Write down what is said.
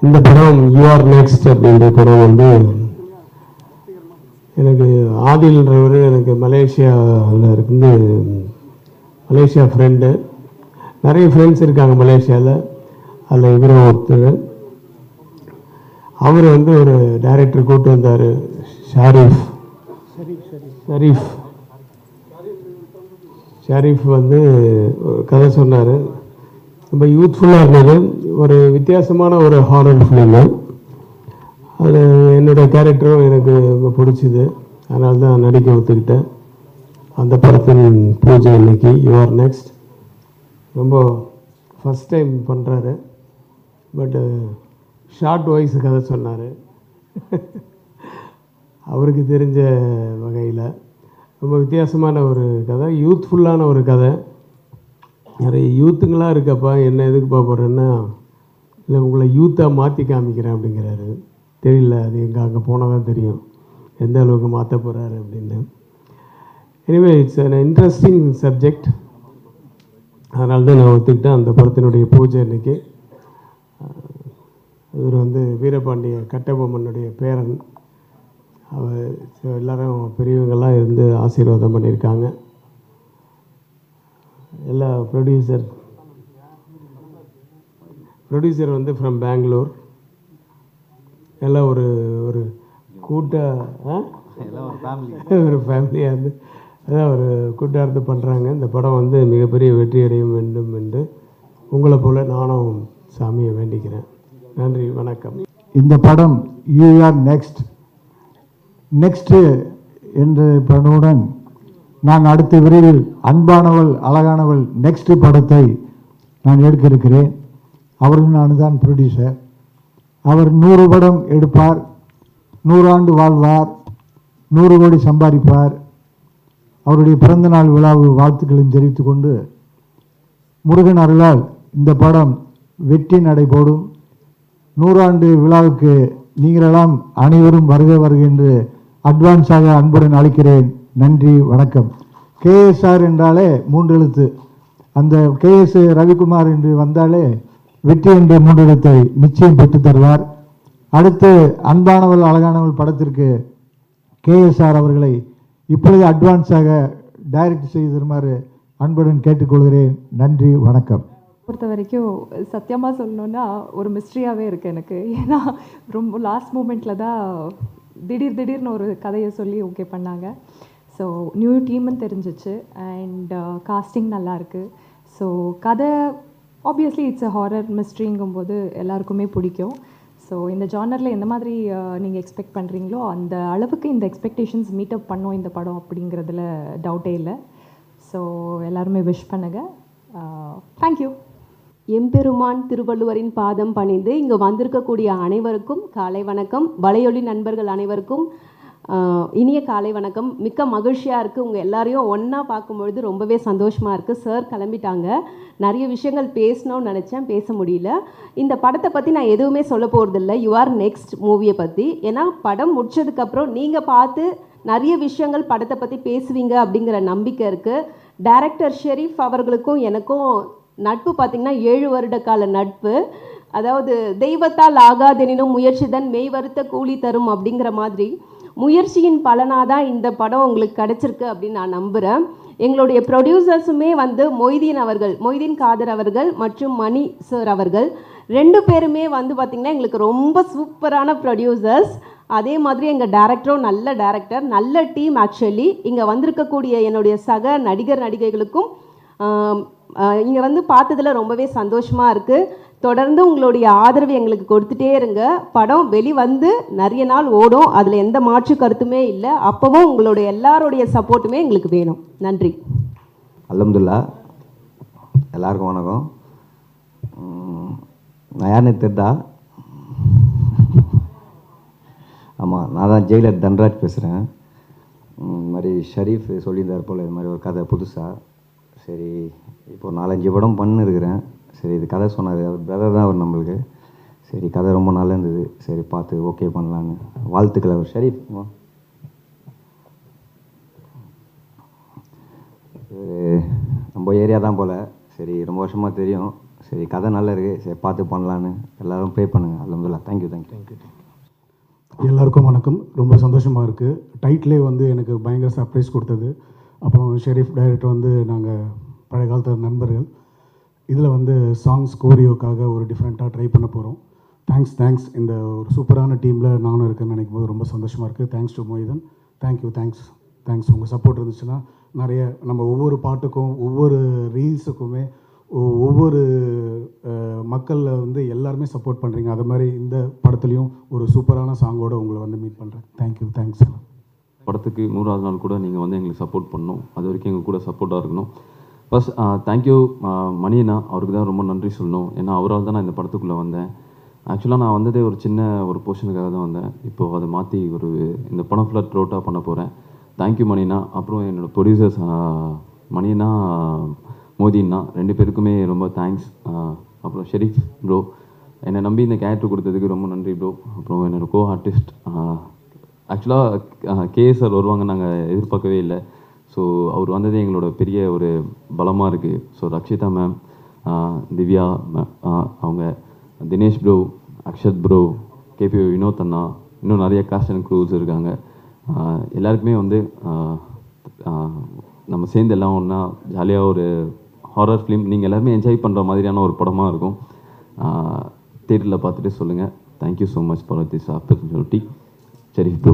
இந்த படம் you are next அப்படின்ற படம் வந்து எனக்கு ஆதில்ன்றவர் எனக்கு மலேசியாவில் இருந்து மலேசியா ஃப்ரெண்டு, நிறைய ஃப்ரெண்ட்ஸ் இருக்காங்க மலேசியாவில். அதில் இவரும் ஒருத்தர். அவர் வந்து ஒரு டைரக்டர் கூப்பிட்டு வந்தார், ஷரீஃப் வந்து ஒரு கதை சொன்னார். ரொம்ப யூத்ஃபுல்லாக இருந்தது. ஒரு வித்தியாசமான ஒரு ஹாரர் ஃபிலிமு. அது என்னோடய கேரக்டரும் எனக்கு ரொம்ப பிடிச்சிது. அதனால தான் நடிக்க ஒத்துக்கிட்டேன். அந்த படத்தின் பூஜை இன்னைக்கு யூ ஆர் நெக்ஸ்ட். ரொம்ப ஃபஸ்ட் டைம் பண்ணுறாரு. பட்டு ஷார்ட் வாய்ஸ் கதை சொன்னார். அவருக்கு தெரிஞ்ச வகையில் ரொம்ப வித்தியாசமான ஒரு கதை, யூத்ஃபுல்லான ஒரு கதை. நிறைய யூத்துங்களாக இருக்கப்பா, என்ன எதுக்கு போகிறேன்னா, இல்லை உங்களை யூத்தாக மாற்றி காமிக்கிறேன் அப்படிங்கிறாரு. தெரியல, அது எங்கே அங்கே போனால் தான் தெரியும் எந்த அளவுக்கு மாற்ற போகிறாரு அப்படின்னு. Anyway it's an interesting subject. அதனால தான் நான் ஒத்துக்கிட்டேன். அந்த படத்தினுடைய பூஜை இன்றைக்கி. இவர் வந்து வீரபாண்டிய கட்டபொம்மனுடைய பேரன். அவர் எல்லோரும் பெரியவங்கள்லாம் இருந்து ஆசீர்வாதம் பண்ணியிருக்காங்க. எல்லா ப்ரொடியூசர் வந்து ஃப்ரம் பெங்களூர். எல்லாம் ஒரு ஒரு ஒரு ஃபேமிலியாக இருந்து அதான் ஒரு கூட்டார்த்து பண்ணுறாங்க. இந்த படம் வந்து மிகப்பெரிய வெற்றி அடைய வேண்டும் என்று உங்களை போல் நானும் சாமியை வேண்டிக்கிறேன். நன்றி, வணக்கம். இந்த படம் யூ ஆர் நெக்ஸ்ட் என்ற படமுடன் நான் அடுத்த விரைவில் அன்பானவள் அழகானவள் நெக்ஸ்ட் படத்தை நான் எடுக்க இருக்கிறேன். அவரும் நான் தான் ப்ரொடியூசர். அவர் 100 படம் எடுப்பார், 100 ஆண்டு வாழ்வார், 100 கோடி சம்பாதிப்பார். அவருடைய பிறந்தநாள் விழாவு வாழ்த்துக்களையும் தெரிவித்துக் கொண்டு, முருகன் அருளால் இந்த படம் வெற்றி நடைபோடும். 100 ஆண்டு விழாவுக்கு நீங்களெல்லாம் அனைவரும் வருக என்று அட்வான்ஸாக அன்புடன் அழைக்கிறேன். நன்றி, வணக்கம். KSR என்றாலே 3 எழுத்து. அந்த KS ரவிக்குமார் என்று வந்தாலே வெற்றி என்ற 3 எழுத்தை நிச்சயம் பெற்று தருவார். அடுத்து அன்பானவள் அழகானவள் படத்திற்கு KSR அவர்களை இப்பொழுது அட்வான்ஸாக டைரக்ட் செய்து தருமாறு அன்புடன் கேட்டுக்கொள்கிறேன். நன்றி, வணக்கம். பொறுத்த வரைக்கும் சத்தியமாக சொல்லணுன்னா ஒரு மிஸ்ட்ரியாகவே இருக்குது எனக்கு. ஏன்னா ரொம்ப லாஸ்ட் மூமெண்ட்டில் தான் திடீர்னு ஒரு கதையை சொல்லி ஓகே பண்ணாங்க. ஸோ நியூ டீம்னு தெரிஞ்சிச்சு. அண்ட் காஸ்டிங் நல்லாயிருக்கு. ஸோ கதை ஆப்வியஸ்லி இட்ஸ் அ ஹாரர் மிஸ்ட்ரிங்கும்போது எல்லாருக்குமே பிடிக்கும். ஸோ இந்த ஜானரில் எந்த மாதிரி நீங்கள் எக்ஸ்பெக்ட் பண்ணுறீங்களோ அந்த அளவுக்கு இந்த எக்ஸ்பெக்டேஷன்ஸ் மீட்டப் பண்ணோம் இந்த படம் அப்படிங்கிறதுல டவுட்டே இல்லை. ஸோ எல்லாருமே விஷ் பண்ணுங்கள். தேங்க்யூ. எம்பெருமான் திருவள்ளுவரின் பாதம் பணிந்து இங்கு வந்திருக்கக்கூடிய அனைவருக்கும் காலை வணக்கம். வலையொலி நண்பர்கள் அனைவருக்கும் இனிய காலை வணக்கம். மிக்க மகிழ்ச்சியாக இருக்குது. உங்கள் எல்லாரையும் ஒன்றா பார்க்கும்பொழுது ரொம்பவே சந்தோஷமாக இருக்குது. சார் கிளம்பிட்டாங்க. நிறைய விஷயங்கள் பேசணும்னு நினச்சேன், பேச முடியல. இந்த படத்தை பற்றி நான் எதுவுமே சொல்ல போகிறதில்ல, யூ ஆர் நெக்ஸ்ட் மூவியை பற்றி. ஏன்னா படம் முடிச்சதுக்கப்புறம் நீங்கள் பார்த்து நிறைய விஷயங்கள் படத்தை பற்றி பேசுவீங்க அப்படிங்கிற நம்பிக்கை இருக்குது. டைரக்டர் ஷெரீஃப் அவர்களுக்கும் எனக்கும் நட்பு பார்த்திங்கன்னா 7 வருட கால நட்பு. அதாவது தெய்வத்தால் ஆகாதெனினும் முயற்சிதான் மெய் வருத்த கூலி தரும் அப்படிங்கிற மாதிரி முயற்சியின் பலனாக தான் இந்த படம் உங்களுக்கு கிடச்சிருக்கு அப்படின்னு நான் நம்புகிறேன். எங்களுடைய ப்ரொடியூசர்ஸுமே வந்து மொய்தீன் காதர் அவர்கள் மற்றும் மணி சார் அவர்கள் 2 பேருமே வந்து பார்த்திங்கன்னா எங்களுக்கு ரொம்ப சூப்பரான ப்ரொடியூசர்ஸ். அதே மாதிரி எங்கள் டேரக்டரும் நல்ல டேரக்டர், நல்ல டீம். ஆக்சுவலி இங்கே வந்திருக்கக்கூடிய என்னுடைய சக நடிகைகளுக்கும் இங்கே வந்து பார்த்ததில் ரொம்பவே சந்தோஷமாக இருக்குது. தொடர்ந்து உங்களுடைய ஆதரவு எங்களுக்கு கொடுத்துட்டே இருங்க. படம் வெளிவந்து நிறைய நாள் ஓடும், அதில் எந்த மாற்று கருத்துமே இல்லை. அப்போவும் உங்களுடைய எல்லாருடைய சப்போர்ட்டுமே எங்களுக்கு வேணும். நன்றி. அல்ஹம்துலில்லாஹ். எல்லாருக்கும் வணக்கம். நான் யாருன்னு தெரிதா? ஆமாம், நான் தான் ஜெயிலர் தன்ராஜ் பேசுகிறேன். இந்த மாதிரி ஷரீஃப் சொல்லியிருந்தார் போல், இது மாதிரி ஒரு கதை புதுசாக. சரி, இப்போ 4-5 படம் பண்ணிருக்கிறேன். சரி, இது கதை சொன்னார், அவர் பிரதர் தான் அவர் நம்மளுக்கு. சரி, கதை ரொம்ப நல்லா இருந்தது. சரி, பார்த்து ஓகே பண்ணலான்னு. வாழ்த்துக்கள் அவர் ஷரீஃப். நம்ம ஏரியா தான் போல். சரி, ரொம்ப வருஷமாக தெரியும். சரி கதை நல்லா இருக்குது, சரி பார்த்து பண்ணலான்னு எல்லோரும் ப்ரே பண்ணுங்கள். அல்ஹம்துலில்லாஹ். Thank you thank you. எல்லாருக்கும் வணக்கம். ரொம்ப சந்தோஷமாக இருக்குது. டைட்டிலே வந்து எனக்கு பயங்கர சர்ப்ரைஸ் கொடுத்தது. அப்புறம் ஷெரீஃப் டைரக்டர் வந்து நாங்கள் பழைய காலத்து நண்பர்கள். இதில் வந்து சாங்ஸ் கோரியோக்காக ஒரு டிஃப்ரெண்ட்டாக ட்ரை பண்ண போகிறோம். தேங்க்ஸ். இந்த ஒரு சூப்பரான டீமில் நானும் இருக்கேன்னு நினைக்கும் போது ரொம்ப சந்தோஷமாக இருக்குது. Thanks to Moithan. தேங்க்ஸ். உங்கள் சப்போர்ட் இருந்துச்சுன்னா நிறைய நம்ம ஒவ்வொரு பாட்டுக்கும் ஒவ்வொரு ரீல்ஸுக்குமே ஒவ்வொரு மக்களில் வந்து எல்லாருமே சப்போர்ட் பண்ணுறீங்க. அது மாதிரி இந்த படத்துலையும் ஒரு சூப்பரான சாங்கோடு உங்களை வந்து மீட் பண்ணுறேன். தேங்க்ஸ். படத்துக்கு 100வது நாள் கூட நீங்கள் வந்து எங்களுக்கு சப்போர்ட் பண்ணணும். அது வரைக்கும் எங்கள் கூட சப்போர்ட்டாக இருக்கணும். ஃபர்ஸ்ட் தேங்க்யூ மணியண்ணா, அவருக்கு தான் ரொம்ப நன்றி சொல்லணும். ஏன்னா அவரால் தான் நான் இந்த படத்துக்குள்ளே வந்தேன். ஆக்சுவலாக நான் வந்ததே ஒரு சின்ன ஒரு போர்ஷனுக்காக தான் வந்தேன். இப்போது அதை மாற்றி இந்த படம் ஃபுல்லாக த்ரோட்டாக பண்ண போகிறேன். தேங்க்யூ மணியண்ணா. அப்புறம் என்னோடய ப்ரொடியூசர்ஸ் மணியண்ணா, மோதிண்ணா, 2 பேருக்குமே ரொம்ப தேங்க்ஸ். அப்புறம் ஷெரீஃப் ப்ரோ, என்னை நம்பி இந்த கேரக்டர் கொடுத்ததுக்கு ரொம்ப நன்றி ப்ரோ. அப்புறம் என்னோடய கோ ஆர்டிஸ்ட் ஆக்சுவலாக கேஎஸ்ஆர் வருவாங்க நாங்கள் எதிர்பார்க்கவே இல்லை. ஸோ அவர் வந்ததே எங்களோட பெரிய ஒரு பலமாக இருக்குது. So Rakshitha ma'am, Divya ma'am, அவங்க Dinesh bro, Akshath bro, KP Vinoth அண்ணா, இன்னும் நிறைய காஸ்ட் அண்ட் க்ரூஸ் இருக்காங்க. எல்லாருக்குமே வந்து நம்ம சேர்ந்து எல்லாம் ஒன்றா ஜாலியாக ஒரு ஹாரர் ஃபிலிம் நீங்கள் எல்லாருமே என்ஜாய் பண்ணுற மாதிரியான ஒரு படமாக இருக்கும். தியேட்டரில் பார்த்துட்டு சொல்லுங்கள். Thank you so much for this opportunity. Sharif bro.